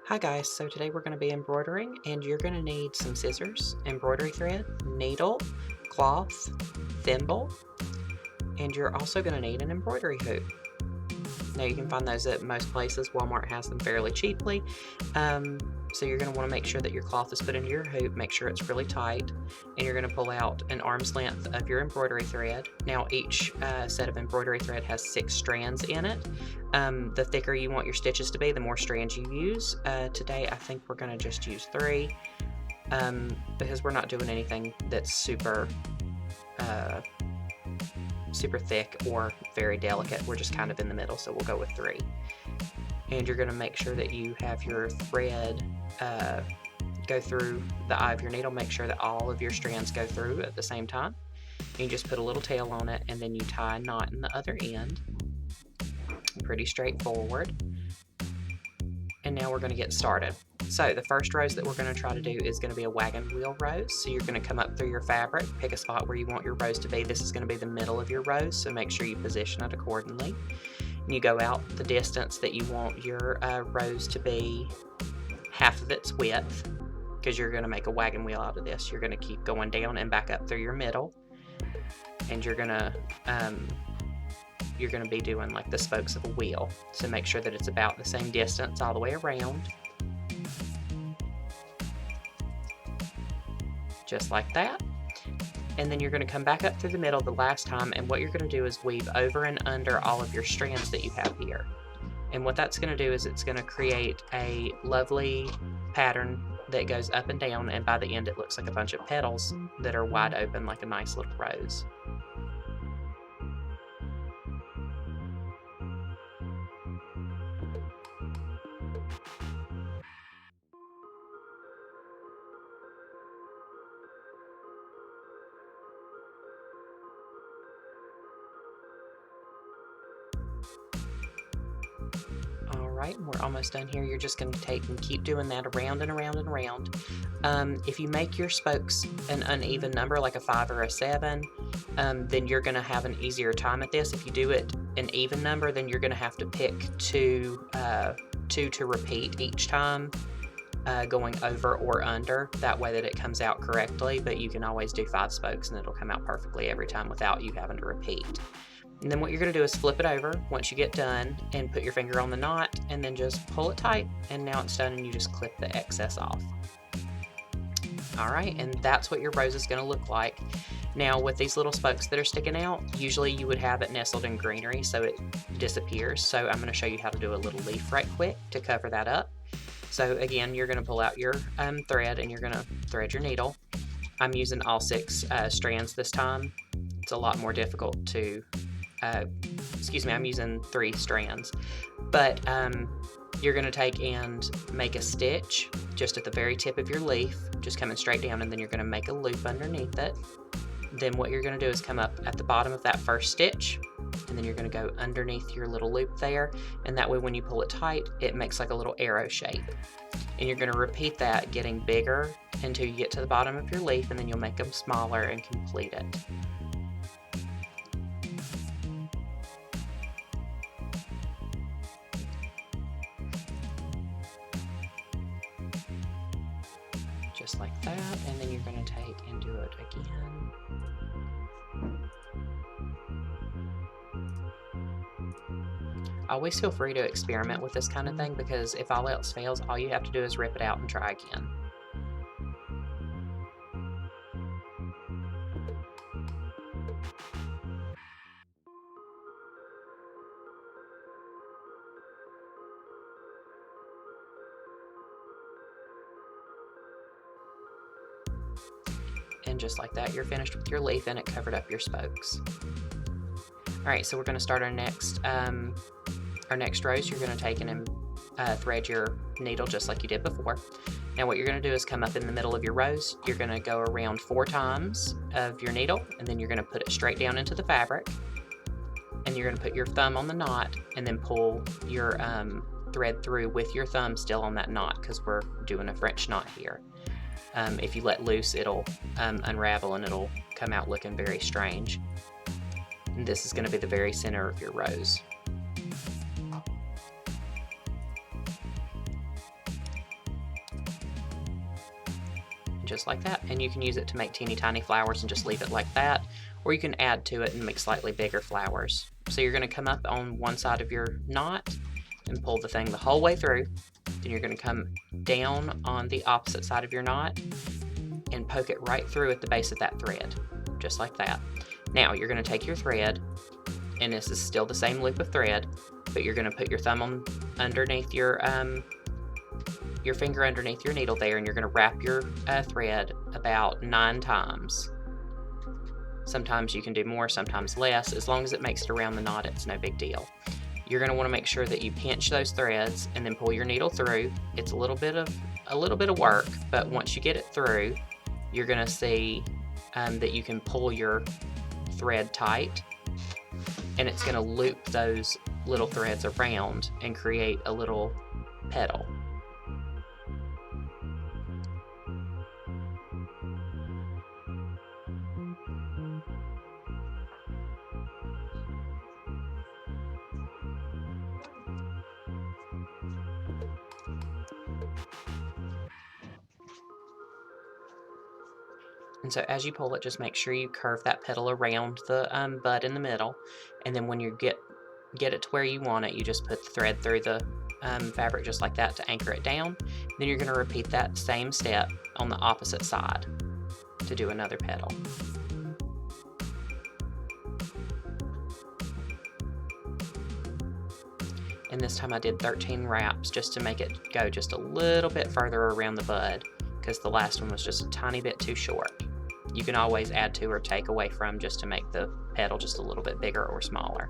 Hi guys, so today we're going to be embroidering and you're going to need some scissors, embroidery thread, needle, cloth, thimble, and you're also going to need an embroidery hoop. Now you can find those at most places. Walmart has them fairly cheaply. So you're going to want to make sure that your cloth is put into your hoop, make sure it's really tight, and you're going to pull out an arm's length of your embroidery thread. Now each set of embroidery thread has 6 strands in it. The thicker you want your stitches to be, the more strands you use. Today I think we're going to just use 3 because we're not doing anything that's super thick or very delicate. We're just kind of in the middle, so we'll go with 3. And you're going to make sure that you have your thread go through the eye of your needle. Make sure that all of your strands go through at the same time. You just put a little tail on it, and then you tie a knot in the other end. Pretty straightforward. And now we're going to get started. So the first rose that we're going to try to do is going to be a wagon wheel rose. So you're going to come up through your fabric, pick a spot where you want your rose to be. This is going to be the middle of your rose, so make sure you position it accordingly. And you go out the distance that you want your rose to be, half of its width, because you're going to make a wagon wheel out of this. You're going to keep going down and back up through your middle, and you're going to be doing like the spokes of a wheel. So make sure that it's about the same distance all the way around. Just like that. And then you're going to come back up through the middle the last time, and what you're going to do is weave over and under all of your strands that you have here. And what that's going to do is it's going to create a lovely pattern that goes up and down, and by the end it looks like a bunch of petals that are wide open like a nice little rose. Alright, we're almost done here. You're just going to take and keep doing that around and around and around. If you make your spokes an uneven number, like a 5 or a 7, then you're going to have an easier time at this. If you do it an even number, then you're going to have to pick two to repeat each time, going over or under, that way that it comes out correctly. But you can always do 5 spokes and it'll come out perfectly every time without you having to repeat. And then what you're going to do is flip it over once you get done and put your finger on the knot and then just pull it tight, and now it's done and you just clip the excess off. Alright, and that's what your rose is going to look like. Now with these little spokes that are sticking out, usually you would have it nestled in greenery so it disappears. So I'm going to show you how to do a little leaf right quick to cover that up. So again, you're going to pull out your thread and you're going to thread your needle. I'm using all 6 strands this time. It's a lot more difficult to I'm using 3 strands, but you're going to take and make a stitch just at the very tip of your leaf, just coming straight down, and then you're going to make a loop underneath it. Then what you're going to do is come up at the bottom of that first stitch, and then you're going to go underneath your little loop there, and that way when you pull it tight, it makes like a little arrow shape. And you're going to repeat that, getting bigger until you get to the bottom of your leaf, and then you'll make them smaller and complete it. Just like that, and then you're going to take and do it again. Always feel free to experiment with this kind of thing, because if all else fails, all you have to do is rip it out and try again. And just like that, you're finished with your leaf and it covered up your spokes. Alright, so we're going to start our next rows. You're going to take and thread your needle just like you did before. Now what you're going to do is come up in the middle of your rows. You're going to go around 4 times of your needle, and then you're going to put it straight down into the fabric. And you're going to put your thumb on the knot and then pull your thread through with your thumb still on that knot, because we're doing a French knot here. If you let loose, it'll unravel and it'll come out looking very strange. And this is going to be the very center of your rose. just like that. And you can use it to make teeny tiny flowers and just leave it like that, or you can add to it and make slightly bigger flowers. So you're going to come up on one side of your knot and pull the thing the whole way through. Then you're going to come down on the opposite side of your knot and poke it right through at the base of that thread, just like that. Now you're going to take your thread, and this is still the same loop of thread, but you're going to put your thumb on underneath your finger underneath your needle there, and you're going to wrap your thread about 9 times. Sometimes you can do more, sometimes less. As long as it makes it around the knot, it's no big deal. You're going to want to make sure that you pinch those threads and then pull your needle through. It's a little bit of work, but once you get it through, you're going to see that you can pull your thread tight, and it's going to loop those little threads around and create a little petal. And so as you pull it, just make sure you curve that petal around the bud in the middle, and then when you get it to where you want it, you just put the thread through the fabric just like that to anchor it down. Then you're going to repeat that same step on the opposite side to do another petal. And this time I did 13 wraps just to make it go just a little bit further around the bud, because the last one was just a tiny bit too short. You can always add to or take away from just to make the petal just a little bit bigger or smaller.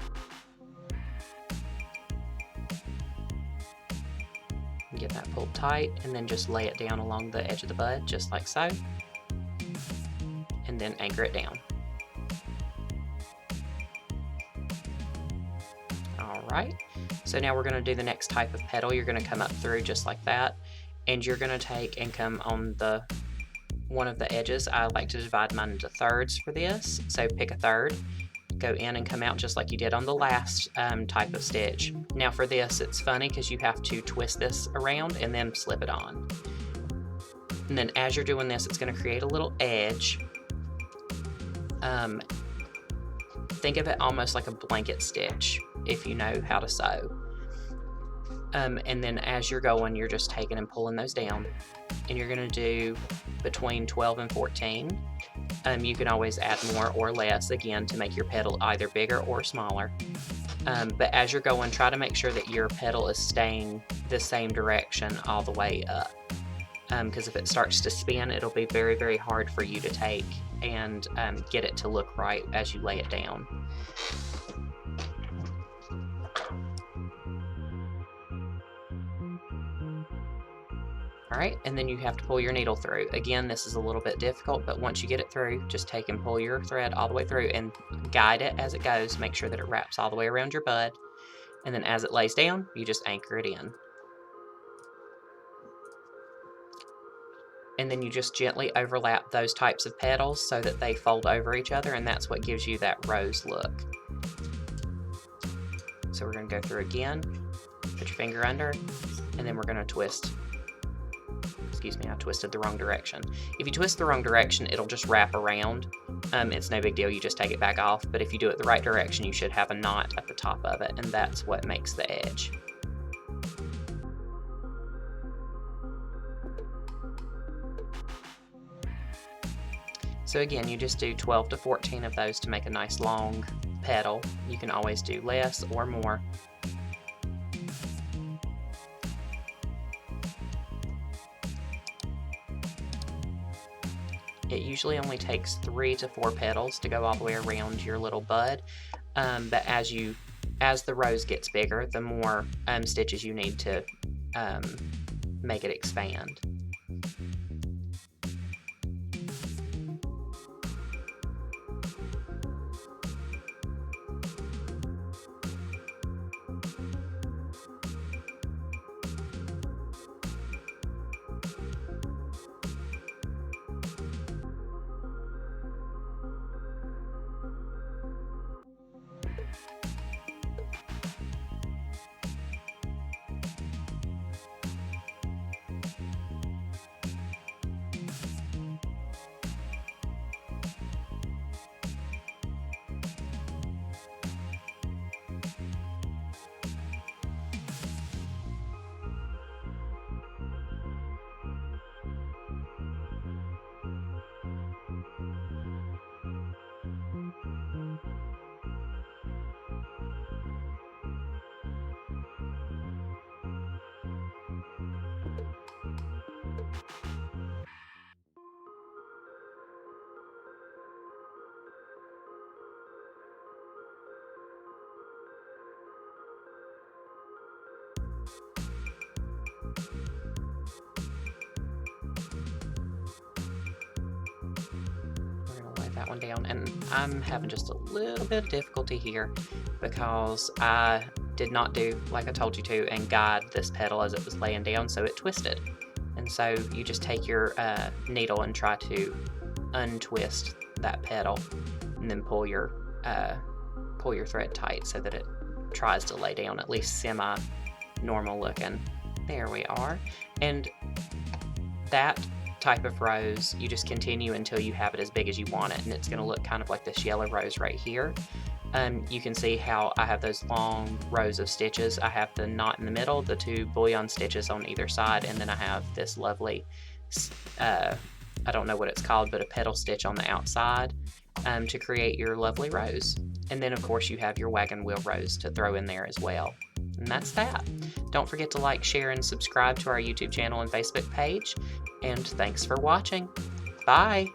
Get that pulled tight, and then just lay it down along the edge of the bud, just like so, and then anchor it down. Alright, so now we're going to do the next type of petal. You're going to come up through just like that, and you're going to take and come on the one of the edges. I like to divide mine into thirds for this, so pick a third, go in and come out just like you did on the last type of stitch. Now for this, it's funny because you have to twist this around and then slip it on. And then as you're doing this, it's going to create a little edge. Think of it almost like a blanket stitch if you know how to sew. And then as you're going, you're just taking and pulling those down, and you're going to do between 12 and 14. You can always add more or less, again, to make your petal either bigger or smaller. But as you're going, try to make sure that your petal is staying the same direction all the way up. Because if it starts to spin, it'll be very, very hard for you to take and get it to look right as you lay it down. Alright, and then you have to pull your needle through. Again, this is a little bit difficult, but once you get it through, just take and pull your thread all the way through and guide it as it goes. Make sure that it wraps all the way around your bud, and then as it lays down, you just anchor it in. And then you just gently overlap those types of petals so that they fold over each other, and that's what gives you that rose look. So we're going to go through again, put your finger under, and then we're going to twist. Excuse me, I twisted the wrong direction. If you twist the wrong direction, it'll just wrap around. It's no big deal, you just take it back off, but if you do it the right direction, you should have a knot at the top of it, and that's what makes the edge. So again, you just do 12 to 14 of those to make a nice long petal. You can always do less or more. It usually only takes 3 to 4 petals to go all the way around your little bud, but as the rose gets bigger, the more stitches you need to make it expand. We're gonna lay that one down, and I'm having just a little bit of difficulty here because I did not do like I told you to and guide this petal as it was laying down, so it twisted. And so you just take your needle and try to untwist that petal, and then pull your thread tight so that it tries to lay down at least semi-normal looking. There we are. And that type of rose, you just continue until you have it as big as you want it, and it's going to look kind of like this yellow rose right here. You can see how I have those long rows of stitches. I have the knot in the middle, the 2 bullion stitches on either side, and then I have this lovely, I don't know what it's called, but a petal stitch on the outside to create your lovely rose. And then of course you have your wagon wheel rose to throw in there as well. And that's that. Don't forget to like, share, and subscribe to our YouTube channel and Facebook page. And thanks for watching. Bye!